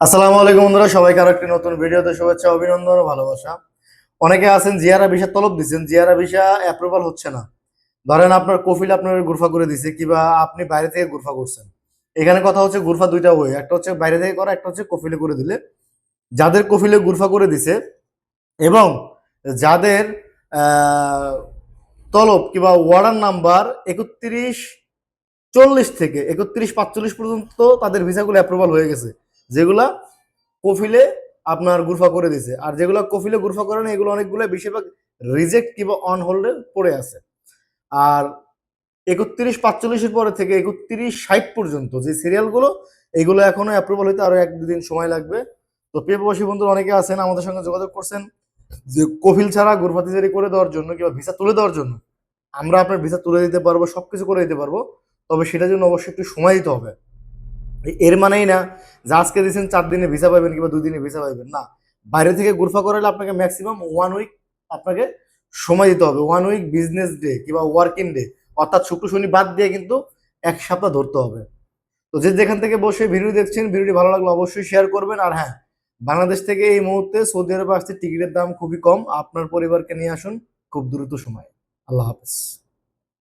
আসসালামু আলাইকুম বন্ধুরা, সবাইকে আরো একটি নতুন ভিডিওতে শুভেচ্ছা, অভিনন্দন ও ভালোবাসা। অনেকে আছেন জিয়ারা ভিসা তলব দিচ্ছেন, জিয়ারা ভিসা অ্যাপ্রুভাল হচ্ছে না। ধরেন আপনার কফিল আপনার গুরফা করে দিছে, কিংবা আপনি বাইরে থেকে গুরফা করছেন। এখানে কথা হচ্ছে গুরফা দুইটা ওয়ে, একটা হচ্ছে বাইরে থেকে করা, একটা হচ্ছে কফিলে করে দিলে। যাদের কফিলে গুরফা করে দিছে এবং যাদের আহ, তলব কিংবা ওয়ার্ডার নাম্বার 3140 থেকে 3145 পর্যন্ত তাদের ভিসাগুলো অ্যাপ্রুভাল হয়ে গেছে, যেগুলা কফিলে আপনার গুরফা করে দিছে। আর যেগুলো কফিলে গুরফা করে না, এগুলো অনেকগুলো বেশিরভাগ রিজেক্ট কিংবা অন হোল্ডে পড়ে আছে। আর 3145-এর পরে থেকে 3160 পর্যন্ত যে সিরিয়ালগুলো, এগুলো এখনো অ্যাপ্রুভাল হইতে আরো এক দুদিন সময় লাগবে। তো প্রিয় প্রবাসী বন্ধুরা অনেকে আছেন আমাদের সঙ্গে যোগাযোগ করছেন যে কফিল ছাড়া গুরফা জারি করে দেওয়ার জন্য কিংবা ভিসা তুলে দেওয়ার জন্য। আমরা আপনার ভিসা তুলে দিতে পারবো, সবকিছু করে দিতে পারবো, তবে সেটার জন্য অবশ্যই একটু সময় দিতে হবে। এর মানেই না যে আজকে দিয়েছেন 4 দিনে ভিসা পাবেন কিংবা 2 দিনে ভিসা পাবেন, না। বাইরে থেকে গুরফা করালে আপনাকে ম্যাক্সিমাম 1 উইক আপনাকে সময় দিতে হবে। 1 উইক বিজনেস ডে কিংবা ওয়ার্কিং ডে, অর্থাৎ শুক্র শনি বাদ দিয়ে কিন্তু 1 সপ্তাহ ধরতে হবে। তো যে যেখান থেকে বসে ভিডিও দেখছেন, ভিডিওটি ভালো লাগলে অবশ্যই শেয়ার করবেন। আর হ্যাঁ, বাংলাদেশ থেকে এই মুহূর্তে সৌদি আরবে আসতে টিকিটের দাম খুবই কম, আপনার পরিবারকে নিয়ে আসুন খুব দ্রুত সময়। আল্লাহ হাফেজ।